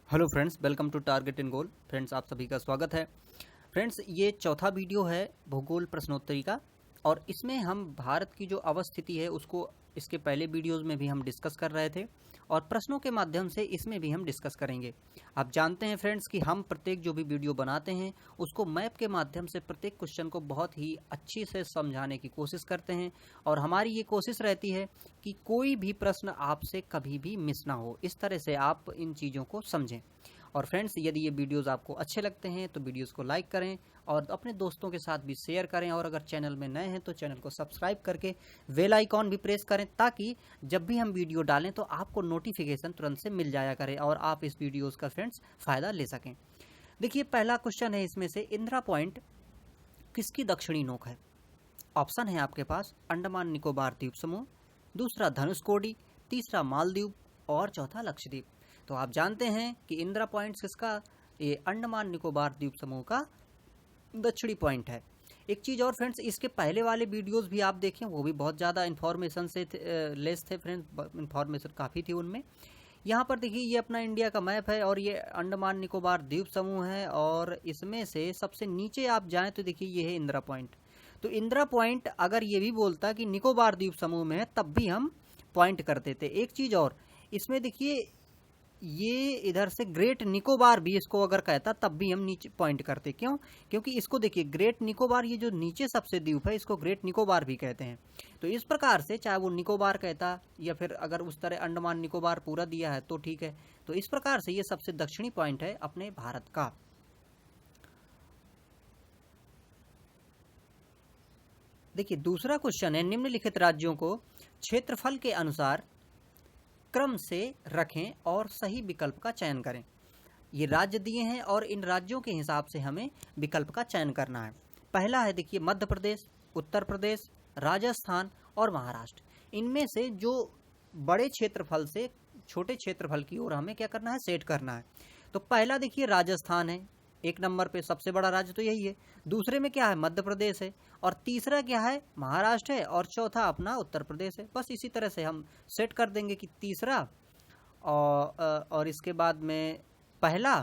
Hello friends, welcome to target in goal. Friends, आप सभी का स्वागत है। फ्रेंड्स, ये चौथा वीडियो है भूगोल प्रश्नोत्तरी का, और इसमें हम भारत की जो अवस्थिति है उसको इसके पहले वीडियोस में भी हम डिस्कस कर रहे थे, और प्रश्नों के माध्यम से इसमें भी हम डिस्कस करेंगे। आप जानते हैं फ्रेंड्स कि हम प्रत्येक जो भी वीडियो बनाते हैं उसको मैप के माध्यम से प्रत्येक क्वेश्चन को बहुत ही अच्छी से समझाने की कोशिश करते हैं, और हमारी ये कोशिश रहती है कि कोई भी प्रश्न आपसे कभी भी मिस ना हो। इस तरह से आप इन चीज़ों को समझें। और फ्रेंड्स, यदि ये वीडियोस आपको अच्छे लगते हैं तो वीडियोस को लाइक करें और अपने दोस्तों के साथ भी शेयर करें, और अगर चैनल में नए हैं तो चैनल को सब्सक्राइब करके बेल आइकॉन भी प्रेस करें, ताकि जब भी हम वीडियो डालें तो आपको नोटिफिकेशन तुरंत से मिल जाया करे और आप इस वीडियोस का फ्रेंड्स फ़ायदा ले सकें। देखिए, पहला क्वेश्चन है इसमें से, इंदिरा पॉइंट किसकी दक्षिणी नोक है? ऑप्शन है आपके पास अंडमान निकोबार द्वीप समूह, दूसरा धनुषकोडी, तीसरा मालदीव और चौथा लक्षद्वीप। तो आप जानते हैं कि इंदिरा पॉइंट किसका, ये अंडमान निकोबार द्वीप समूह का दक्षिणी पॉइंट है। एक चीज़ और फ्रेंड्स, इसके पहले वाले वीडियोस भी आप देखें, वो भी बहुत ज़्यादा इन्फॉर्मेशन से लेस थे फ्रेंड्स, इन्फॉर्मेशन काफ़ी थी उनमें। यहाँ पर देखिए, ये अपना इंडिया का मैप है और ये अंडमान निकोबार द्वीप समूह है, और इसमें से सबसे नीचे आप जाएं तो देखिए ये है इंदिरा पॉइंट। तो इंदिरा पॉइंट अगर ये भी बोलता कि निकोबार द्वीप समूह में है तब भी हम पॉइंट कर देते। एक चीज़ और, इसमें देखिए ये इधर से ग्रेट निकोबार भी इसको अगर कहता तब भी हम नीचे पॉइंट करते। क्यों? क्योंकि इसको देखिए, ग्रेट निकोबार, ये जो नीचे सबसे द्वीप है इसको ग्रेट निकोबार भी कहते हैं। तो इस प्रकार से चाहे वो निकोबार कहता या फिर अगर उस तरह अंडमान निकोबार पूरा दिया है तो ठीक है। तो इस प्रकार से ये सबसे दक्षिणी पॉइंट है अपने भारत का। देखिए, दूसरा क्वेश्चन है, निम्नलिखित राज्यों को क्षेत्रफल के अनुसार क्रम से रखें और सही विकल्प का चयन करें। ये राज्य दिए हैं और इन राज्यों के हिसाब से हमें विकल्प का चयन करना है। पहला है देखिए मध्य प्रदेश, उत्तर प्रदेश, राजस्थान और महाराष्ट्र। इनमें से जो बड़े क्षेत्रफल से छोटे क्षेत्रफल की ओर हमें क्या करना है, सेट करना है। तो पहला देखिए राजस्थान है, एक नंबर पे सबसे बड़ा राज्य तो यही है। दूसरे में क्या है, मध्य प्रदेश है, और तीसरा क्या है, महाराष्ट्र है, और चौथा अपना उत्तर प्रदेश है। बस इसी तरह से हम सेट कर देंगे कि तीसरा और इसके बाद में पहला,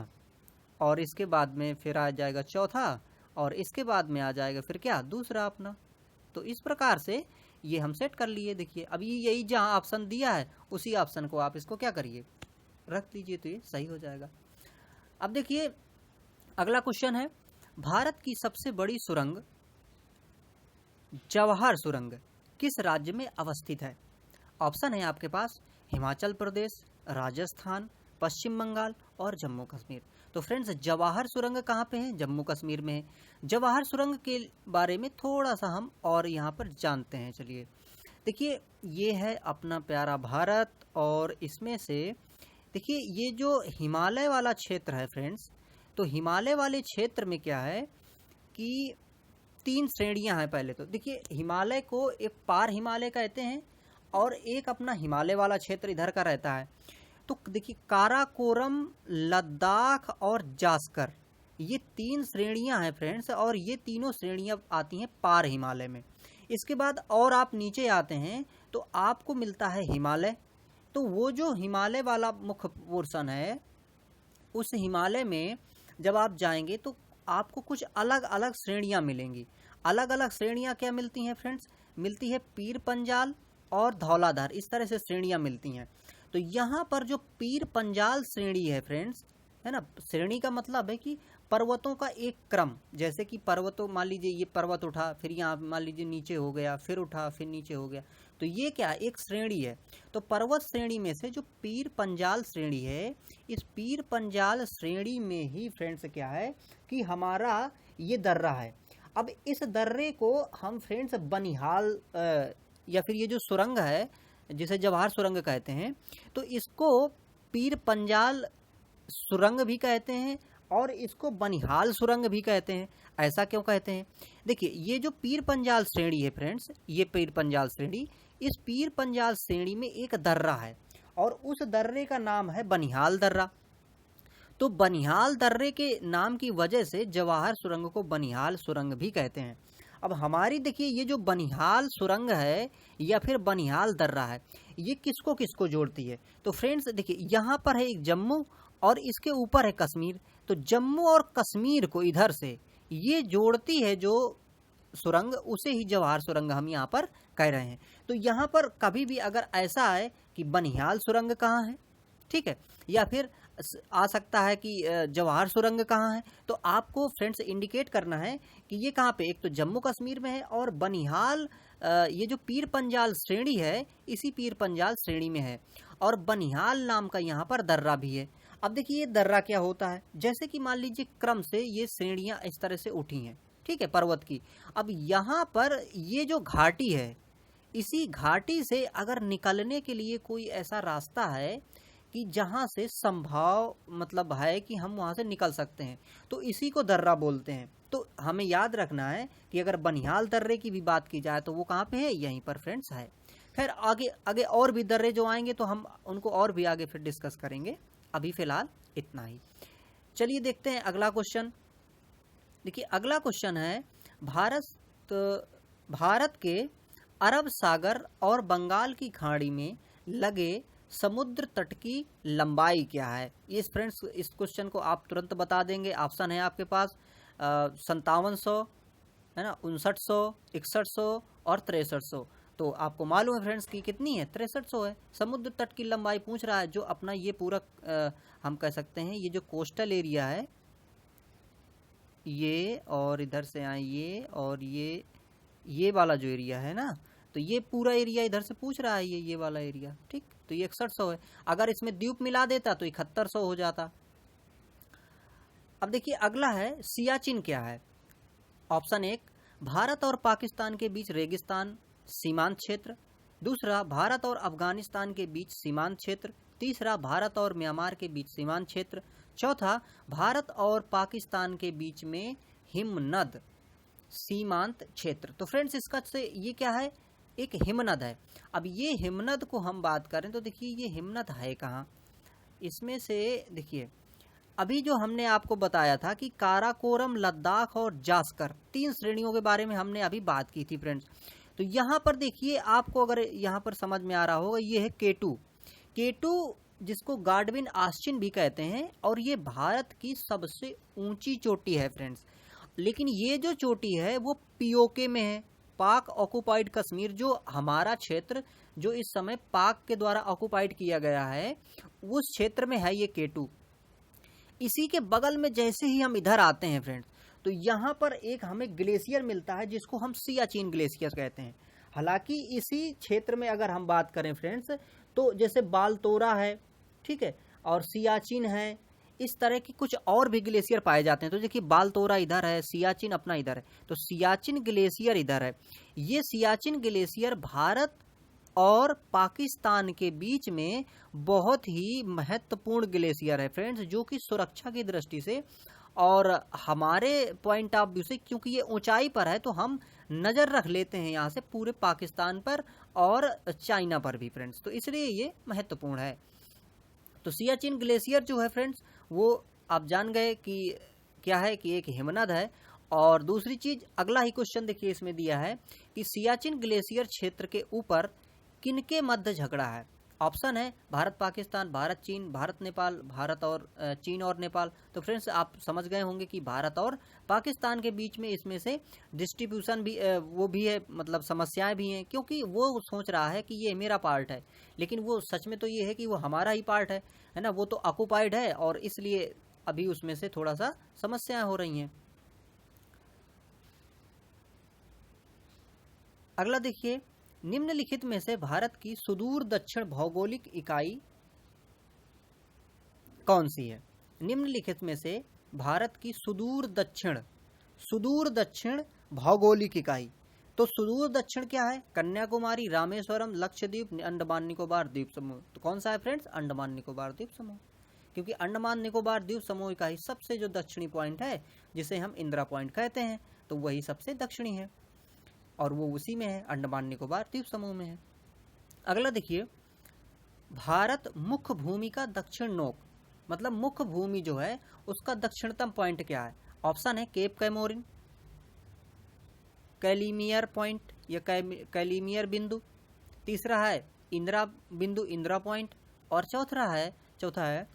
और इसके बाद में फिर आ जाएगा चौथा, और इसके बाद में आ जाएगा फिर क्या, दूसरा अपना। तो इस प्रकार से ये हम सेट कर लिए। देखिए अभी यही जहाँ ऑप्शन दिया है उसी ऑप्शन को आप इसको क्या करिए, रख लीजिए, तो ये सही हो जाएगा। अब देखिए अगला क्वेश्चन है, भारत की सबसे बड़ी सुरंग जवाहर सुरंग किस राज्य में अवस्थित है? ऑप्शन है आपके पास हिमाचल प्रदेश, राजस्थान, पश्चिम बंगाल और जम्मू कश्मीर। तो फ्रेंड्स, जवाहर सुरंग कहाँ पे है? जम्मू कश्मीर में है। जवाहर सुरंग के बारे में थोड़ा सा हम और यहाँ पर जानते हैं। चलिए देखिए, ये है अपना प्यारा भारत, और इसमें से देखिए ये जो हिमालय वाला क्षेत्र है फ्रेंड्स, तो हिमालय वाले क्षेत्र में क्या है कि तीन श्रेणियां हैं। पहले तो देखिए, हिमालय को एक पार हिमालय कहते हैं, और एक अपना हिमालय वाला क्षेत्र इधर का रहता है। तो देखिए काराकोरम, लद्दाख और जास्कर, ये तीन श्रेणियां हैं फ्रेंड्स, और ये तीनों श्रेणियां आती हैं पार हिमालय में। इसके बाद और आप नीचे आते हैं तो आपको मिलता है हिमालय। तो वो जो हिमालय वाला मुख्य पोर्शन है, उस हिमालय में जब आप जाएंगे तो आपको कुछ अलग अलग श्रेणियां मिलेंगी। अलग अलग श्रेणियां क्या मिलती हैं फ्रेंड्स? मिलती है पीर पंजाल और धौलाधार, इस तरह से श्रेणियां मिलती हैं। तो यहाँ पर जो पीर पंजाल श्रेणी है फ्रेंड्स, है ना, श्रेणी का मतलब है कि पर्वतों का एक क्रम। जैसे कि पर्वतों, मान लीजिए ये पर्वत उठा, फिर यहाँ मान लीजिए नीचे हो गया, फिर उठा, फिर नीचे हो गया, तो ये क्या, एक श्रेणी है। तो पर्वत श्रेणी में से जो पीर पंजाल श्रेणी है, इस पीर पंजाल श्रेणी में ही फ्रेंड्स क्या है कि हमारा ये दर्रा है। अब इस दर्रे को हम फ्रेंड्स बनिहाल या फिर ये जो सुरंग है जिसे जवाहर सुरंग कहते हैं, तो इसको पीर पंजाल सुरंग भी कहते हैं और इसको बनिहाल सुरंग भी कहते हैं। ऐसा क्यों कहते हैं? देखिए, ये जो पीर पंजाल श्रेणी है फ्रेंड्स, ये पीर पंजाल श्रेणी, इस पीर पंजाल श्रेणी में एक दर्रा है, और उस दर्रे का नाम है बनिहाल दर्रा। तो बनिहाल दर्रे के नाम की वजह से जवाहर सुरंग को बनिहाल सुरंग भी कहते हैं। अब हमारी देखिए, ये जो बनिहाल सुरंग है या फिर बनिहाल दर्रा है, ये किसको किसको जोड़ती है? तो फ्रेंड्स देखिए, यहाँ पर है एक जम्मू और इसके ऊपर है कश्मीर। तो जम्मू और कश्मीर को इधर से ये जोड़ती है जो सुरंग, उसे ही जवाहर सुरंग हम यहाँ पर कह रहे हैं। तो यहाँ पर कभी भी अगर ऐसा है कि बनिहाल सुरंग कहाँ है, ठीक है, या फिर आ सकता है कि जवाहर सुरंग कहाँ है, तो आपको फ्रेंड्स इंडिकेट करना है कि ये कहाँ पे, एक तो जम्मू कश्मीर में है और बनिहाल ये जो पीर पंजाल श्रेणी है इसी पीर पंजाल श्रेणी में है, और बनिहाल नाम का यहाँ पर दर्रा भी है। अब देखिए ये दर्रा क्या होता है, जैसे कि मान लीजिए क्रम से ये श्रेणियाँ इस तरह से उठी हैं, ठीक है, पर्वत की। अब यहाँ पर ये जो घाटी है, इसी घाटी से अगर निकलने के लिए कोई ऐसा रास्ता है कि जहाँ से संभव मतलब है कि हम वहाँ से निकल सकते हैं, तो इसी को दर्रा बोलते हैं। तो हमें याद रखना है कि अगर बनिहाल दर्रे की भी बात की जाए तो वो कहाँ पे है, यहीं पर फ्रेंड्स है। खैर आगे आगे और भी दर्रे जो आएंगे तो हम उनको और भी आगे फिर डिस्कस करेंगे, अभी फिलहाल इतना ही। चलिए देखते हैं अगला क्वेश्चन। देखिए अगला क्वेश्चन है, भारत के अरब सागर और बंगाल की खाड़ी में लगे समुद्र तट की लंबाई क्या है। ये फ्रेंड्स इस क्वेश्चन को आप तुरंत बता देंगे। ऑप्शन है आपके पास 5700 है ना, 5900, 6100 और 6300। तो आपको मालूम है फ्रेंड्स की कितनी है, 6300 है। समुद्र तट की लंबाई पूछ रहा है, जो अपना ये पूरा हम कह सकते हैं ये जो कोस्टल एरिया है, ये और इधर से आए ये और ये वाला जो एरिया है ना, तो ये पूरा एरिया इधर से पूछ रहा है, ये वाला एरिया, ठीक। तो ये 6100 है। अगर इसमें द्वीप मिला देता तो 7100 हो जाता। अब देखिए अगला है सियाचिन क्या है। ऑप्शन 1 भारत और पाकिस्तान के बीच रेगिस्तान सीमांत क्षेत्र, दूसरा भारत और अफगानिस्तान के बीच सीमांत क्षेत्र, तीसरा भारत और म्यांमार के बीच सीमांत क्षेत्र, चौथा भारत और पाकिस्तान के बीच में हिमनद सीमांत क्षेत्र। तो फ्रेंड्स इसका से ये क्या है, एक हिमनद है। अब ये हिमनद को हम बात करें तो देखिए ये हिमनद है कहाँ, इसमें से देखिए अभी जो हमने आपको बताया था कि काराकोरम, लद्दाख और जास्कर 3 श्रेणियों के बारे में हमने अभी बात की थी फ्रेंड्स। तो यहाँ पर देखिए आपको अगर यहाँ पर समझ में आ रहा होगा, ये है K2 जिसको गाडविन आस्टिन भी कहते हैं, और ये भारत की सबसे ऊंची चोटी है फ्रेंड्स। लेकिन ये जो चोटी है वो पीओके में है, पाक ऑक्युपाइड कश्मीर, जो हमारा क्षेत्र जो इस समय पाक के द्वारा ऑक्युपाइड किया गया है उस क्षेत्र में है ये K2। इसी के बगल में जैसे ही हम इधर आते हैं फ्रेंड्स, तो यहाँ पर एक हमें ग्लेशियर मिलता है जिसको हम सियाचिन ग्लेशियर कहते हैं। हालांकि इसी क्षेत्र में अगर हम बात करें फ्रेंड्स, तो जैसे बालतोरा है, ठीक है, और सियाचिन है, इस तरह की कुछ और भी ग्लेशियर पाए जाते हैं। तो देखिए बालतोरा इधर है, सियाचिन अपना इधर है, तो सियाचिन ग्लेशियर इधर है। ये सियाचिन ग्लेशियर भारत और पाकिस्तान के बीच में बहुत ही महत्वपूर्ण ग्लेशियर है फ्रेंड्स, जो कि सुरक्षा की दृष्टि से और हमारे पॉइंट ऑफ व्यू से, क्योंकि ये ऊंचाई पर है तो हम नज़र रख लेते हैं यहाँ से पूरे पाकिस्तान पर और चाइना पर भी फ्रेंड्स, तो इसलिए ये महत्वपूर्ण है। तो सियाचिन ग्लेशियर जो है फ्रेंड्स वो आप जान गए कि क्या है, कि एक हिमनद है। और दूसरी चीज अगला ही क्वेश्चन देखिए इसमें दिया है कि सियाचिन ग्लेशियर क्षेत्र के ऊपर किनके मध्य झगड़ा है। ऑप्शन है भारत पाकिस्तान, भारत चीन, भारत नेपाल, भारत और चीन और नेपाल। तो फ्रेंड्स आप समझ गए होंगे कि भारत और पाकिस्तान के बीच में इसमें से डिस्ट्रीब्यूशन भी वो भी है, मतलब समस्याएं भी हैं, क्योंकि वो सोच रहा है कि ये मेरा पार्ट है, लेकिन वो सच में तो ये है कि वो हमारा ही पार्ट है ना, वो तो ऑक्युपाइड है और इसलिए अभी उसमें से थोड़ा सा समस्याएं हो रही हैं। अगला देखिए, निम्नलिखित में से भारत की सुदूर दक्षिण भौगोलिक इकाई कौन सी है। निम्नलिखित में से भारत की सुदूर दक्षिण भौगोलिक इकाई, तो सुदूर दक्षिण क्या है, कन्याकुमारी, रामेश्वरम, लक्षद्वीप, अंडमान निकोबार द्वीप समूह। तो कौन सा है फ्रेंड्स, अंडमान निकोबार द्वीप समूह, क्योंकि अंडमान निकोबार द्वीप समूह का ही सबसे जो दक्षिणी पॉइंट है जिसे हम इंदिरा पॉइंट कहते हैं, तो वही सबसे दक्षिणी है और वो उसी में है, अंडमान निकोबार द्वीप समूह में है। अगला देखिए, भारत मुख्य भूमि का दक्षिण नोक, मतलब मुख्य भूमि जो है उसका दक्षिणतम पॉइंट क्या है। ऑप्शन है केप कैमोरिन, कैलीमियर पॉइंट या कैलीमियर बिंदु, तीसरा है इंदिरा बिंदु, इंदिरा पॉइंट, और चौथा है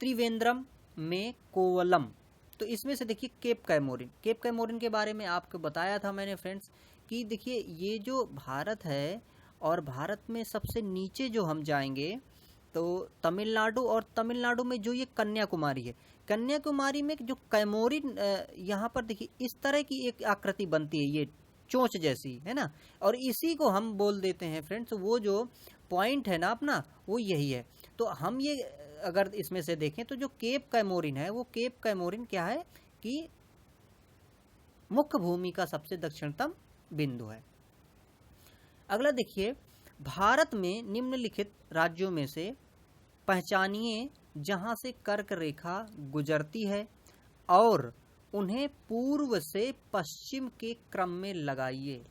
त्रिवेंद्रम में कोवलम। तो इसमें से देखिए केप कैमोरिन, केप कैमोरिन के बारे में आपको बताया था मैंने फ्रेंड्स कि देखिए ये जो भारत है और भारत में सबसे नीचे जो हम जाएंगे तो तमिलनाडु, और तमिलनाडु में जो ये कन्याकुमारी है, कन्याकुमारी में जो कैमोरिन यहाँ पर देखिए इस तरह की एक आकृति बनती है, ये चोंच जैसी है ना, और इसी को हम बोल देते हैं फ्रेंड्स, वो जो पॉइंट है ना अपना वो यही है। तो हम ये अगर इसमें से देखें तो जो केप कैमोरिन है, वो केप कैमोरिन क्या है कि मुख्य भूमि का सबसे दक्षिणतम बिंदु है। अगला देखिए, भारत में निम्नलिखित राज्यों में से पहचानिए जहां से कर्क रेखा गुजरती है और उन्हें पूर्व से पश्चिम के क्रम में लगाइए।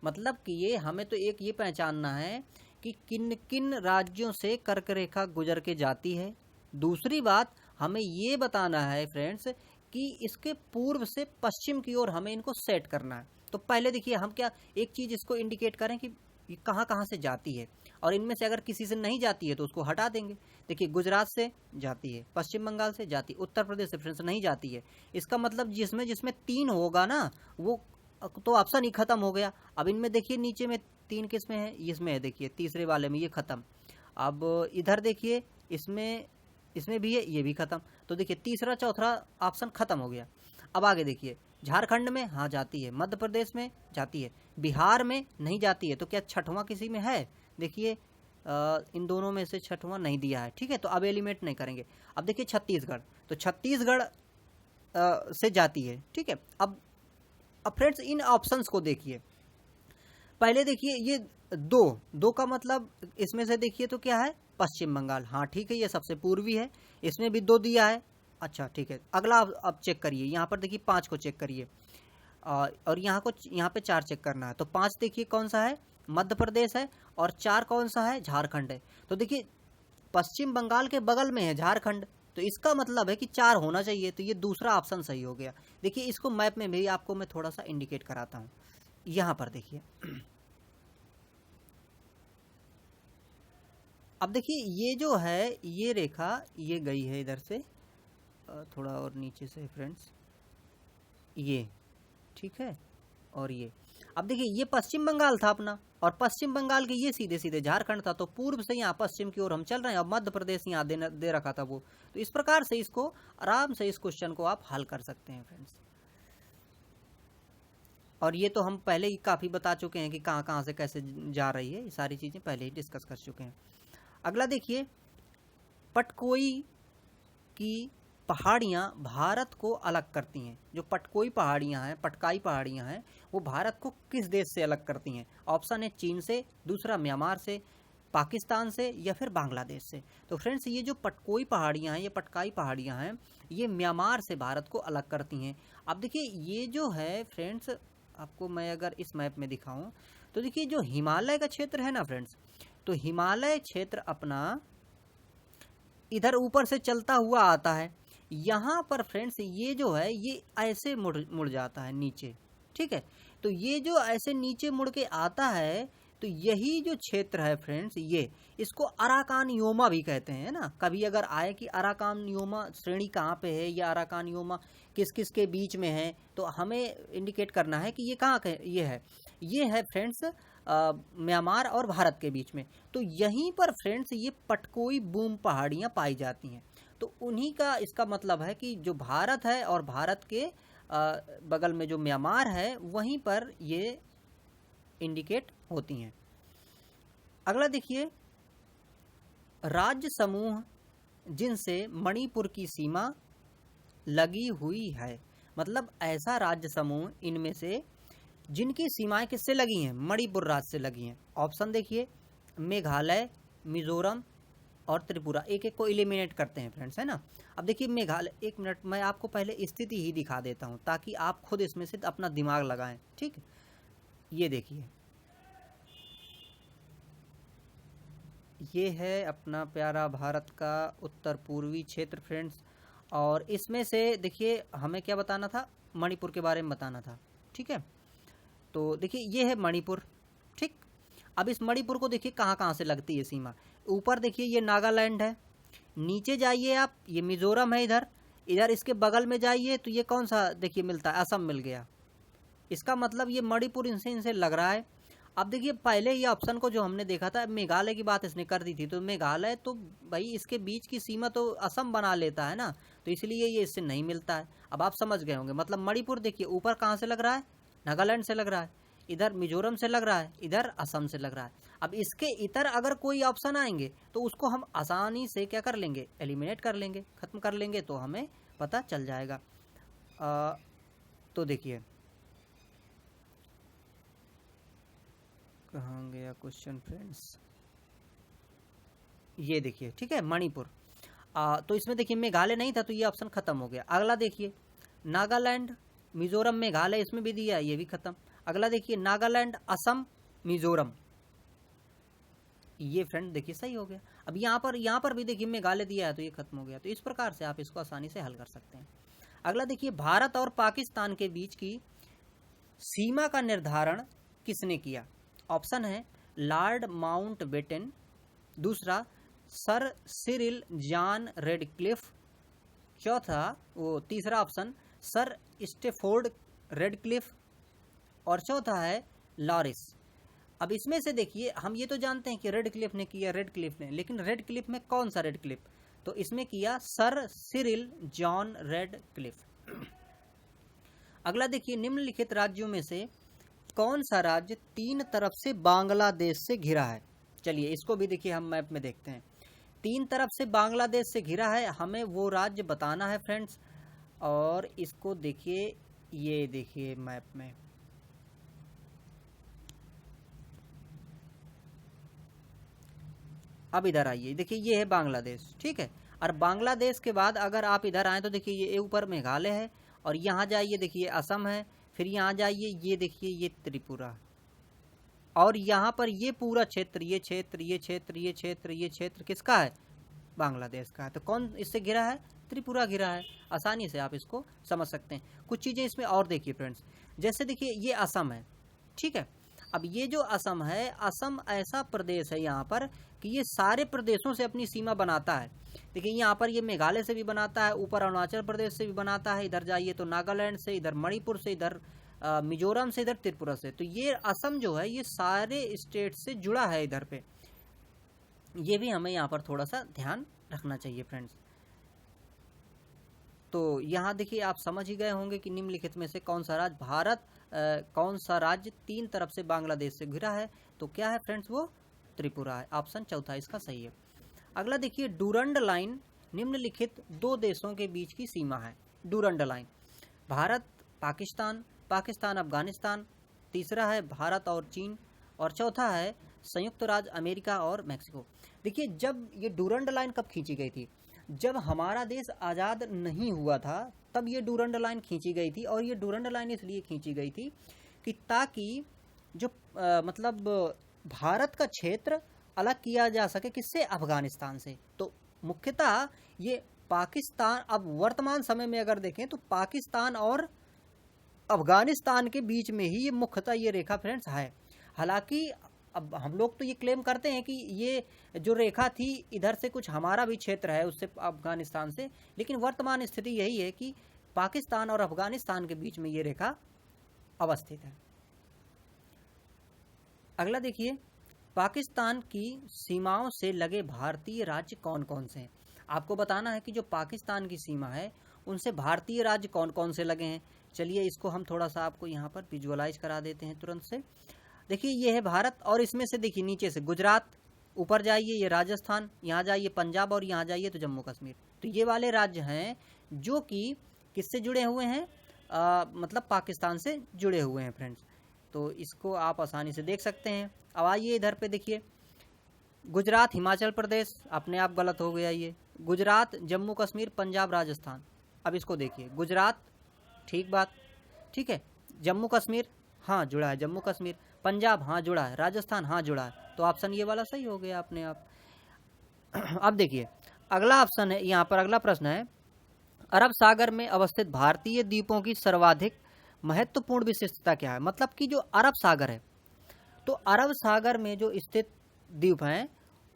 मतलब कि ये हमें तो एक ये पहचानना है कि किन किन राज्यों से कर्क रेखा गुजर के जाती है। दूसरी बात हमें ये बताना है फ्रेंड्स कि इसके पूर्व से पश्चिम की ओर हमें इनको सेट करना है। तो पहले देखिए हम क्या एक चीज इसको इंडिकेट करें कि ये कहाँ कहाँ से जाती है, और इनमें से अगर किसी से नहीं जाती है तो उसको हटा देंगे। देखिए गुजरात से जाती है, पश्चिम बंगाल से जाती है, उत्तर प्रदेश से फ्रेंड्स नहीं जाती है। इसका मतलब जिसमें जिसमें 3 होगा ना वो तो ऑप्शन ही खत्म हो गया। अब इनमें देखिए नीचे में 3 किस में है, इसमें है, देखिए तीसरे वाले में ये खत्म। अब इधर देखिए इसमें भी है, ये भी खत्म। तो देखिए तीसरा चौथा ऑप्शन खत्म हो गया। अब आगे देखिए झारखंड में हाँ जाती है, मध्य प्रदेश में जाती है, बिहार में नहीं जाती है। तो क्या छठवां किसी में है? देखिए इन दोनों में से छठवां नहीं दिया है, ठीक है, तो अब एलिमिनेट नहीं करेंगे। अब देखिए छत्तीसगढ़, तो छत्तीसगढ़ से जाती है, ठीक है। अब फ्रेंड्स इन ऑप्शंस को देखिए, पहले देखिए ये दो का मतलब इसमें से देखिए तो क्या है, पश्चिम बंगाल, हाँ ठीक है, ये सबसे पूर्वी है, इसमें भी 2 दिया है। अच्छा ठीक है, अगला अब चेक करिए, यहाँ पर देखिए 5 को चेक करिए, और यहाँ पे 4 चेक करना है। तो 5 देखिए कौन सा है, मध्य प्रदेश है, और 4 कौन सा है, झारखंड है। तो देखिए पश्चिम बंगाल के बगल में है झारखंड, तो इसका मतलब है कि 4 होना चाहिए, तो ये दूसरा ऑप्शन सही हो गया। देखिए इसको मैप में भी आपको मैं थोड़ा सा इंडिकेट कराता हूँ। यहाँ पर देखिए अब देखिए ये जो है ये रेखा ये गई है इधर से, थोड़ा और नीचे से फ्रेंड्स, ये ठीक है, और ये अब देखिए ये पश्चिम बंगाल था अपना, और पश्चिम बंगाल के ये सीधे सीधे झारखंड था। तो पूर्व से यहाँ पश्चिम की ओर हम चल रहे हैं, अब मध्य प्रदेश यहाँ दे रखा था वो। तो इस प्रकार से इसको आराम से इस क्वेश्चन को आप हल कर सकते हैं फ्रेंड्स। और ये तो हम पहले ही काफ़ी बता चुके हैं कि कहाँ कहाँ से कैसे जा रही है, ये सारी चीज़ें पहले ही डिस्कस कर चुके हैं। अगला देखिए, पटकोई की पहाड़ियाँ भारत को अलग करती हैं। जो पटकोई पहाड़ियाँ हैं, पटकाई पहाड़ियाँ हैं, वो भारत को किस देश से अलग करती हैं? ऑप्शन है चीन से, दूसरा म्यांमार से, पाकिस्तान से, या फिर बांग्लादेश से। तो फ्रेंड्स ये जो पटकोई पहाड़ियाँ हैं, ये पटकाई पहाड़ियाँ हैं, ये म्यांमार से भारत को अलग करती हैं। अब देखिए ये जो है फ्रेंड्स, आपको मैं अगर इस मैप में दिखाऊं तो देखिए जो हिमालय का क्षेत्र है ना फ्रेंड्स, तो हिमालय क्षेत्र अपना इधर ऊपर से चलता हुआ आता है। यहाँ पर फ्रेंड्स ये जो है ये ऐसे मुड़ जाता है नीचे, ठीक है। तो ये जो ऐसे नीचे मुड़ के आता है, तो यही जो क्षेत्र है फ्रेंड्स, ये इसको अराकान योमा भी कहते हैं ना। कभी अगर आए कि अराकान योमा श्रेणी कहाँ पे है या अराकान योमा किस किस के बीच में है, तो हमें इंडिकेट करना है कि ये कहाँ ये है फ्रेंड्स म्यांमार और भारत के बीच में। तो यहीं पर फ्रेंड्स ये पटकोई बूम पहाड़ियाँ पाई जाती हैं। तो उन्हीं का इसका मतलब है कि जो भारत है और भारत के बगल में जो म्यांमार है वहीं पर ये इंडिकेट होती हैं। अगला देखिए, राज्य समूह जिनसे मणिपुर की सीमा लगी हुई है। मतलब ऐसा राज्य समूह इनमें से जिनकी सीमाएं किससे लगी हैं, मणिपुर राज्य से लगी हैं। ऑप्शन देखिए, मेघालय, मिजोरम और त्रिपुरा। एक एक को एलिमिनेट करते हैं फ्रेंड्स, है ना। अब देखिए मेघालय, एक मिनट मैं आपको पहले स्थिति ही दिखा देता हूं ताकि आप खुद इसमें से अपना दिमाग लगाएं, ठीक है। ये देखिए, ये है अपना प्यारा भारत का उत्तर पूर्वी क्षेत्र फ्रेंड्स, और इसमें से देखिए हमें क्या बताना था, मणिपुर के बारे में बताना था, ठीक है। तो देखिए ये है मणिपुर, ठीक। अब इस मणिपुर को देखिए कहाँ कहाँ से लगती है सीमा। ऊपर देखिए ये नागालैंड है, नीचे जाइए आप, ये मिजोरम है इधर, इधर इसके बगल में जाइए तो ये कौन सा देखिए मिलता है, असम मिल गया। इसका मतलब ये मणिपुर इनसे लग रहा है। अब देखिए पहले ये ऑप्शन को जो हमने देखा था, मेघालय की बात इसने कर दी थी, तो मेघालय तो भाई इसके बीच की सीमा तो असम बना लेता है ना, तो इसलिए ये इससे नहीं मिलता है। अब आप समझ गए होंगे, मतलब मणिपुर देखिए ऊपर कहाँ से लग रहा है, नागालैंड से लग रहा है, इधर मिजोरम से लग रहा है, इधर असम से लग रहा है। अब इसके इतर अगर कोई ऑप्शन आएंगे तो उसको हम आसानी से क्या कर लेंगे, एलिमिनेट कर लेंगे, खत्म कर लेंगे, तो हमें पता चल जाएगा। तो देखिए कहाँ गया क्वेश्चन फ्रेंड्स, ये देखिए ठीक है मणिपुर। तो इसमें देखिए मेघालय नहीं था तो ये ऑप्शन खत्म हो गया। अगला देखिए नागालैंड, मिजोरम, मेघालय इसमें भी दिया, ये भी खत्म। अगला देखिए नागालैंड, असम, मिजोरम, ये फ्रेंड देखिए सही हो गया। अब यहाँ पर भी देखिए मेघालय दिया है तो ये खत्म हो गया। तो इस प्रकार से आप इसको आसानी से हल कर सकते हैं। अगला देखिए भारत और पाकिस्तान के बीच की सीमा का निर्धारण किसने किया? ऑप्शन है लॉर्ड माउंटबेटन, दूसरा सर सिरिल जॉन रेडक्लिफ, तीसरा ऑप्शन सर स्टेफोर्ड रेडक्लिफ, और चौथा है लॉरिस। अब इसमें से देखिए हम ये तो जानते हैं कि रेडक्लिफ ने किया, रेडक्लिफ ने, लेकिन रेडक्लिफ में कौन सा रेडक्लिफ? तो इसमें किया सर सिरिल जॉन रेडक्लिफ। अगला देखिए निम्नलिखित राज्यों में से कौन सा राज्य 3 तरफ से बांग्लादेश से घिरा है? चलिए इसको भी देखिए हम मैप में देखते हैं। 3 तरफ से बांग्लादेश से घिरा है, हमें वो राज्य बताना है फ्रेंड्स। और इसको देखिए, ये देखिए मैप में, अब इधर आइए, देखिए ये है बांग्लादेश, ठीक है। और बांग्लादेश के बाद अगर आप इधर आए तो देखिए ये ऊपर मेघालय है, और यहाँ जाइए देखिए असम है, फिर यहाँ जाइए ये देखिए ये त्रिपुरा, और यहाँ पर ये पूरा क्षेत्र, ये क्षेत्र, ये क्षेत्र, ये क्षेत्र, ये क्षेत्र किसका है? बांग्लादेश का है। तो कौन इससे घिरा है? त्रिपुरा घिरा है। आसानी से आप इसको समझ सकते हैं। कुछ चीज़ें इसमें और देखिए फ्रेंड्स, जैसे देखिए ये असम है, ठीक है। अब ये जो असम है, असम ऐसा प्रदेश है यहाँ पर कि ये सारे प्रदेशों से अपनी सीमा बनाता है। देखिए यहाँ पर ये मेघालय से भी बनाता है, ऊपर अरुणाचल प्रदेश से भी बनाता है, इधर जाइए तो नागालैंड से, इधर मणिपुर से, इधर मिजोरम से, इधर त्रिपुरा से। तो ये असम जो है ये सारे स्टेट से जुड़ा है इधर पे। ये भी हमें यहाँ पर थोड़ा सा ध्यान रखना चाहिए फ्रेंड्स। तो यहाँ देखिए आप समझ ही गए होंगे कि निम्नलिखित में से कौन सा राज्य कौन सा राज्य 3 तरफ से बांग्लादेश से घिरा है? तो क्या है फ्रेंड्स? वो त्रिपुरा है। ऑप्शन चौथा इसका सही है। अगला देखिए डूरंड लाइन निम्नलिखित 2 देशों के बीच की सीमा है। डूरंड लाइन भारत पाकिस्तान, पाकिस्तान अफगानिस्तान, तीसरा है भारत और चीन, और चौथा है संयुक्त राज्य अमेरिका और मैक्सिको। देखिए जब ये डूरंड लाइन कब खींची गई थी? जब हमारा देश आज़ाद नहीं हुआ था तब ये डूरंड लाइन खींची गई थी। और ये डूरंड लाइन इसलिए खींची गई थी कि ताकि जो मतलब भारत का क्षेत्र अलग किया जा सके किससे? अफगानिस्तान से। तो मुख्यतः ये पाकिस्तान, अब वर्तमान समय में अगर देखें तो पाकिस्तान और अफगानिस्तान के बीच में ही ये मुख्यतः ये रेखा फ्रेंड्स है। हालांकि अब हम लोग तो ये क्लेम करते हैं कि ये जो रेखा थी इधर से कुछ हमारा भी क्षेत्र है उससे, अफगानिस्तान से, लेकिन वर्तमान स्थिति यही है कि पाकिस्तान और अफगानिस्तान के बीच में ये रेखा अवस्थित है। अगला देखिए पाकिस्तान की सीमाओं से लगे भारतीय राज्य कौन कौन से हैं? आपको बताना है कि जो पाकिस्तान की सीमा है उनसे भारतीय राज्य कौन कौन से लगे हैं। चलिए इसको हम थोड़ा सा आपको यहाँ पर विजुअलाइज करा देते हैं तुरंत से। देखिए ये है भारत, और इसमें से देखिए नीचे से गुजरात, ऊपर जाइए ये राजस्थान, यहाँ जाइए पंजाब, और यहाँ जाइए तो जम्मू कश्मीर। तो ये वाले राज्य हैं जो कि किससे जुड़े हुए हैं? मतलब पाकिस्तान से जुड़े हुए हैं फ्रेंड्स। तो इसको आप आसानी से देख सकते हैं। अब आइए इधर पे देखिए गुजरात, हिमाचल प्रदेश, अपने आप गलत हो गया ये। गुजरात, जम्मू कश्मीर, पंजाब, राजस्थान। अब इसको देखिए गुजरात, ठीक बात, ठीक है। जम्मू कश्मीर हाँ जुड़ा है, जम्मू कश्मीर। पंजाब हाँ जुड़ा है, राजस्थान हाँ जुड़ा है। तो ऑप्शन ये वाला सही हो गया अपने आप। अब देखिए अगला ऑप्शन है, यहाँ पर अगला प्रश्न है अरब सागर में अवस्थित भारतीय द्वीपों की सर्वाधिक महत्वपूर्ण विशेषता क्या है? मतलब कि जो अरब सागर है, तो अरब सागर में जो स्थित द्वीप हैं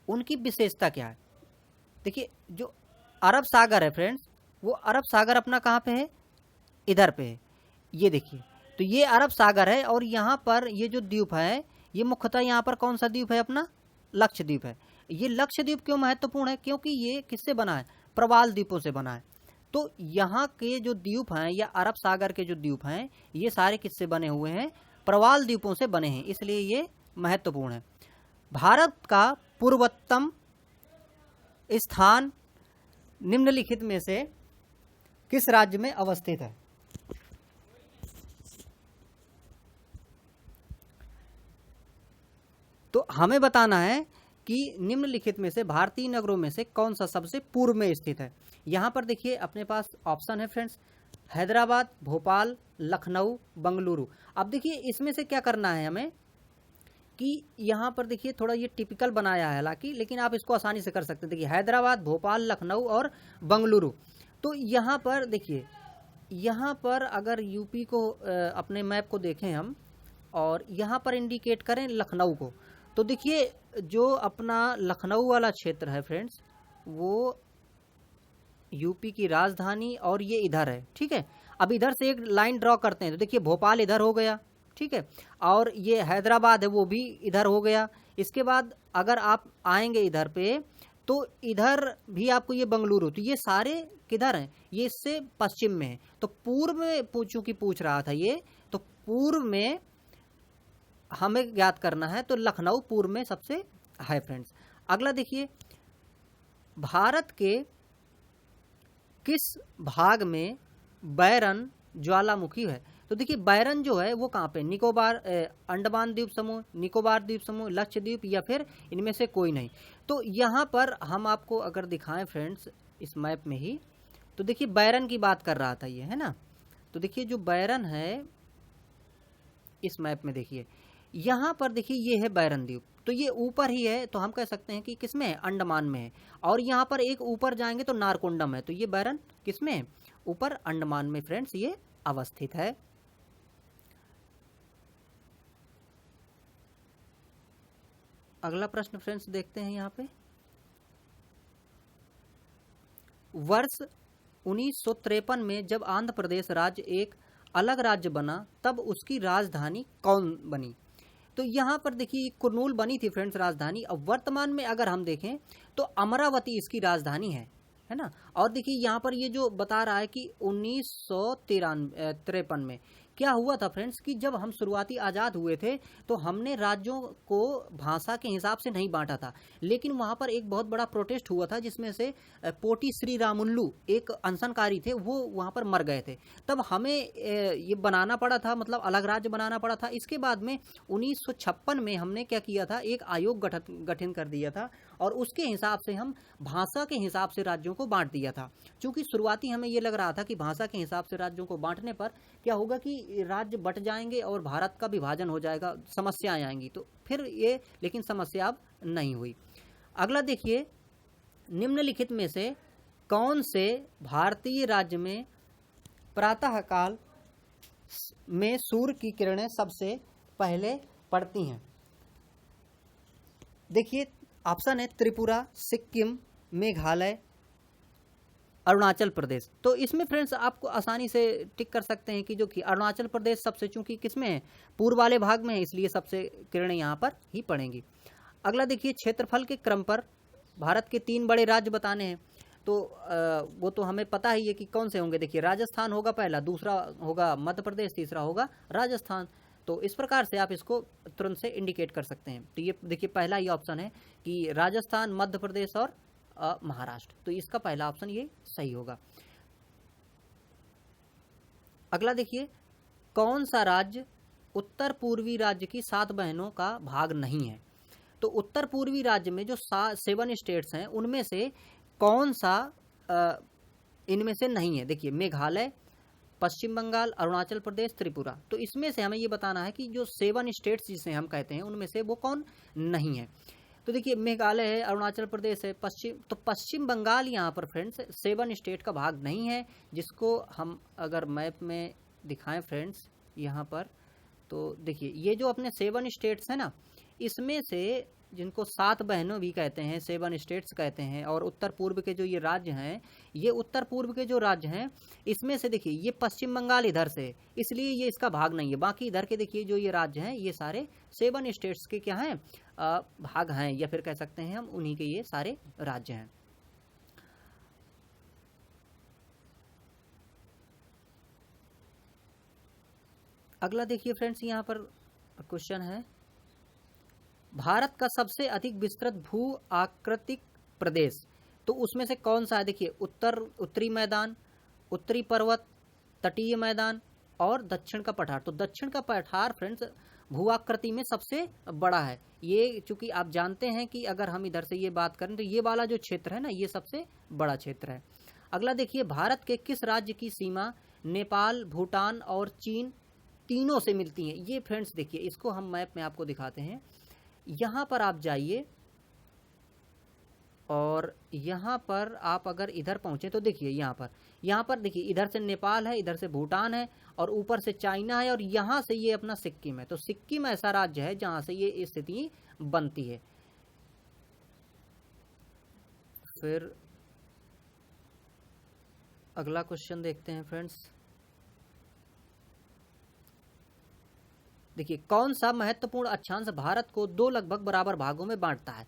उनकी विशेषता क्या है? देखिए जो अरब सागर है फ्रेंड्स, वो अरब सागर अपना कहाँ पे है, इधर पे है, ये देखिए। तो ये अरब सागर है और यहाँ पर ये जो द्वीप है, ये मुख्यतः यहाँ पर कौन सा द्वीप है, अपना लक्षद्वीप है। ये लक्षद्वीप क्यों महत्वपूर्ण है, क्योंकि ये किससे बना है, प्रवाल द्वीपों से बना है। तो यहाँ के जो द्वीप हैं या अरब सागर के जो द्वीप हैं, ये सारे किससे बने हुए हैं, प्रवाल द्वीपों से बने हैं, इसलिए ये महत्वपूर्ण है। भारत का पूर्वोत्तम स्थान निम्नलिखित में से किस राज्य में अवस्थित है। तो हमें बताना है कि निम्नलिखित में से भारतीय नगरों में से कौन सा सबसे पूर्व में स्थित है। यहाँ पर देखिए अपने पास ऑप्शन है फ्रेंड्स, हैदराबाद, भोपाल, लखनऊ, बंगलुरु। अब देखिए इसमें से क्या करना है हमें कि यहाँ पर देखिए थोड़ा ये टिपिकल बनाया है हालांकि, लेकिन आप इसको आसानी से कर सकते हैं। देखिए हैदराबाद, भोपाल, लखनऊ और बंगलुरु। तो यहाँ पर देखिए, यहाँ पर अगर यूपी को अपने मैप को देखें हम और यहाँ पर इंडिकेट करें लखनऊ को, तो देखिए जो अपना लखनऊ वाला क्षेत्र है फ्रेंड्स, वो यूपी की राजधानी और ये इधर है, ठीक है। अब इधर से एक लाइन ड्रॉ करते हैं तो देखिए भोपाल इधर हो गया, ठीक है, और ये हैदराबाद है वो भी इधर हो गया। इसके बाद अगर आप आएंगे इधर पे तो इधर भी आपको ये बंगलुरु, तो ये सारे किधर हैं, ये इससे पश्चिम में है। तो पूर्व में चूंकि पूछ रहा था ये, तो पूर्व में हमें ज्ञात करना है, तो लखनऊ पूर्व में सबसे है फ्रेंड्स। अगला देखिए, भारत के किस भाग में बैरन ज्वालामुखी है। तो देखिए बैरन जो है वो कहाँ पे, निकोबार, अंडमान द्वीप समूह, निकोबार द्वीप समूह, लक्षद्वीप, या फिर इनमें से कोई नहीं। तो यहाँ पर हम आपको अगर दिखाएं फ्रेंड्स इस मैप में ही, तो देखिए बैरन की बात कर रहा था ये, है ना। तो देखिए जो बैरन है इस मैप में देखिए, यहाँ पर देखिए ये है बैरन द्वीप, तो ये ऊपर ही है, तो हम कह सकते हैं कि किसमें है, अंडमान में है। और यहाँ पर एक ऊपर जाएंगे तो नारकोंडम है, तो ये बैरन किसमें है, ऊपर अंडमान में फ्रेंड्स ये अवस्थित है। अगला प्रश्न फ्रेंड्स देखते हैं यहाँ पे, वर्ष 1953 में जब आंध्र प्रदेश राज्य एक अलग राज्य बना तब उसकी राजधानी कौन बनी। तो यहाँ पर देखिए कुर्नूल बनी थी फ्रेंड्स राजधानी। अब वर्तमान में अगर हम देखें तो अमरावती इसकी राजधानी है ना। और देखिए यहाँ पर ये जो बता रहा है कि 1953 में क्या हुआ था फ्रेंड्स कि जब हम शुरुआती आज़ाद हुए थे तो हमने राज्यों को भाषा के हिसाब से नहीं बांटा था, लेकिन वहाँ पर एक बहुत बड़ा प्रोटेस्ट हुआ था जिसमें से पोटी श्री रामुल्लू एक अनशनकारी थे, वो वहाँ पर मर गए थे। तब हमें ये बनाना पड़ा था, मतलब अलग राज्य बनाना पड़ा था। इसके बाद में 1956 में हमने क्या किया था, एक आयोग गठन कर दिया था और उसके हिसाब से हम भाषा के हिसाब से राज्यों को बांट दिया था। क्योंकि शुरुआती हमें ये लग रहा था कि भाषा के हिसाब से राज्यों को बांटने पर क्या होगा कि राज्य बट जाएंगे और भारत का विभाजन हो जाएगा, समस्याएं आएंगी। तो फिर ये, लेकिन समस्या अब नहीं हुई। अगला देखिए, निम्नलिखित में से कौन से भारतीय राज्य में प्रातःकाल में सूर्य की किरणें सबसे पहले पड़ती हैं। देखिए ऑप्शन है त्रिपुरा, सिक्किम, मेघालय, अरुणाचल प्रदेश। तो इसमें फ्रेंड्स आपको आसानी से टिक कर सकते हैं कि जो कि अरुणाचल प्रदेश सबसे, चूंकि किसमें है, पूर्व वाले भाग में है, इसलिए सबसे किरणें यहाँ पर ही पड़ेंगी। अगला देखिए, क्षेत्रफल के क्रम पर भारत के 3 बड़े राज्य बताने हैं। तो वो तो हमें पता ही है कि कौन से होंगे। देखिए राजस्थान होगा पहला, दूसरा होगा मध्य प्रदेश, तीसरा होगा राजस्थान। तो इस प्रकार से आप इसको तुरंत से इंडिकेट कर सकते हैं। तो ये देखिए पहला ये ऑप्शन है कि राजस्थान, मध्य प्रदेश और महाराष्ट्र। तो इसका पहला ऑप्शन ये सही होगा। अगला देखिए, कौन सा राज्य उत्तर पूर्वी राज्य की 7 बहनों का भाग नहीं है। तो उत्तर पूर्वी राज्य में जो 7 स्टेट्स हैं उनमें से कौन सा इनमें से नहीं है। देखिए मेघालय, पश्चिम बंगाल, अरुणाचल प्रदेश, त्रिपुरा। तो इसमें से हमें ये बताना है कि जो 7 स्टेट्स जिसे हम कहते हैं उनमें से वो कौन नहीं है। तो देखिए मेघालय है, अरुणाचल प्रदेश है, पश्चिम बंगाल यहाँ पर फ्रेंड्स 7 स्टेट का भाग नहीं है, जिसको हम अगर मैप में दिखाएं फ्रेंड्स यहाँ पर, तो देखिए ये जो अपने 7 स्टेट्स है ना, इसमें से जिनको 7 बहनों भी कहते हैं, 7 स्टेट्स कहते हैं, और उत्तर पूर्व के जो ये राज्य हैं, ये उत्तर पूर्व के जो राज्य हैं, इसमें से देखिए ये पश्चिम बंगाल इधर से, इसलिए ये इसका भाग नहीं है। बाकी इधर के देखिए जो ये राज्य हैं, ये सारे 7 स्टेट्स के क्या हैं, भाग हैं, या फिर कह सकते हैं हम उन्हीं के ये सारे राज्य हैं। अगला देखिए फ्रेंड्स, यहाँ पर क्वेश्चन है, भारत का सबसे अधिक विस्तृत भू आकृतिक प्रदेश, तो उसमें से कौन सा है? देखिए उत्तरी मैदान, उत्तरी पर्वत, तटीय मैदान और दक्षिण का पठार। तो दक्षिण का पठार फ्रेंड्स भू आकृति में सबसे बड़ा है। ये चूंकि आप जानते हैं कि अगर हम इधर से ये बात करें तो ये वाला जो क्षेत्र है ना, ये सबसे बड़ा क्षेत्र है। अगला देखिए, भारत के किस राज्य की सीमा नेपाल, भूटान और चीन तीनों से मिलती है? ये फ्रेंड्स देखिए, इसको हम मैप में आपको दिखाते हैं। यहाँ पर आप जाइए और यहाँ पर आप अगर इधर पहुंचे तो देखिए यहाँ पर देखिए, इधर से नेपाल है, इधर से भूटान है और ऊपर से चाइना है, और यहाँ से ये अपना सिक्किम है। तो सिक्किम ऐसा राज्य है जहाँ से ये स्थिति बनती है। फिर अगला क्वेश्चन देखते हैं फ्रेंड्स। देखिए, कौन सा महत्वपूर्ण अक्षांश भारत को 2 लगभग बराबर भागों में बांटता है?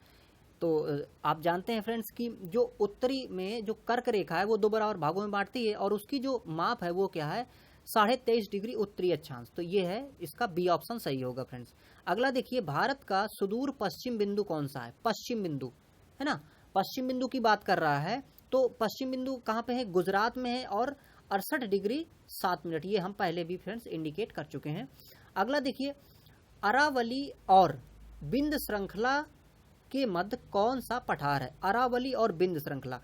तो आप जानते हैं फ्रेंड्स कि जो उत्तरी में जो कर्क रेखा है वो 2 बराबर भागों में बांटती है, और उसकी जो माप है वो क्या है, 23.5 डिग्री उत्तरी अक्षांश। तो ये है, इसका बी ऑप्शन सही होगा फ्रेंड्स। अगला देखिए, भारत का सुदूर पश्चिम बिंदु कौन सा है? पश्चिम बिंदु है ना, पश्चिम बिंदु की बात कर रहा है। तो पश्चिम बिंदु कहाँ पे है? गुजरात में है, और 68 डिग्री 7 मिनट, ये हम पहले भी फ्रेंड्स इंडिकेट कर चुके हैं। अगला देखिए, अरावली और बिंद श्रृंखला के मध्य कौन सा पठार है? अरावली और बिंद श्रृंखला,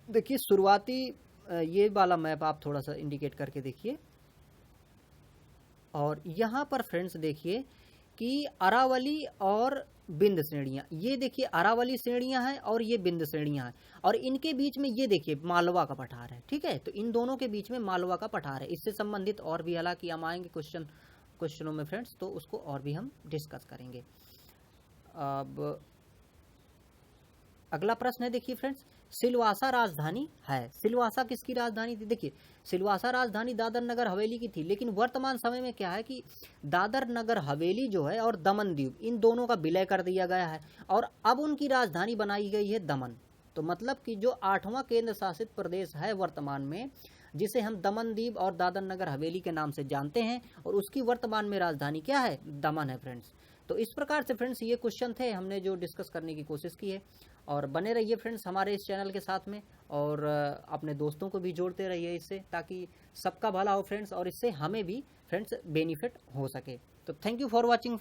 देखिए शुरुआती ये वाला मैप आप थोड़ा सा इंडिकेट करके देखिए, और यहाँ पर फ्रेंड्स देखिए कि अरावली और बिंद श्रेणियां, ये देखिए अरावली श्रेणियां हैं और ये बिंद श्रेणियां हैं, और इनके बीच में ये देखिए मालवा का पठार है। ठीक है, तो इन दोनों के बीच में मालवा का पठार है। इससे संबंधित और भी हालांकि हम आएंगे क्वेश्चनों में फ्रेंड्स, तो उसको और भी हम डिस्कस करेंगे। अब अगला प्रश्न है, देखिए फ्रेंड्स, सिलवासा राजधानी है? सिलवासा किसकी राजधानी थी? देखिए, सिलवासा राजधानी दादर नगर हवेली की थी, लेकिन वर्तमान समय में क्या है कि दादर नगर हवेली जो है और दमन दीव, इन दोनों का विलय कर दिया गया है, और अब उनकी राजधानी बनाई गई है दमन। तो मतलब कि जो 8वां केंद्र शासित प्रदेश है वर्तमान में, जिसे हम दमन दीव और दादर नगर हवेली के नाम से जानते हैं, और उसकी वर्तमान में राजधानी क्या है? दमन है फ्रेंड्स। तो इस प्रकार से फ्रेंड्स ये क्वेश्चन थे हमने जो डिस्कस करने की कोशिश की है, और बने रहिए फ्रेंड्स हमारे इस चैनल के साथ में, और अपने दोस्तों को भी जोड़ते रहिए इससे, ताकि सबका भला हो फ्रेंड्स, और इससे हमें भी फ्रेंड्स बेनिफिट हो सके। तो थैंक यू फॉर वॉचिंग।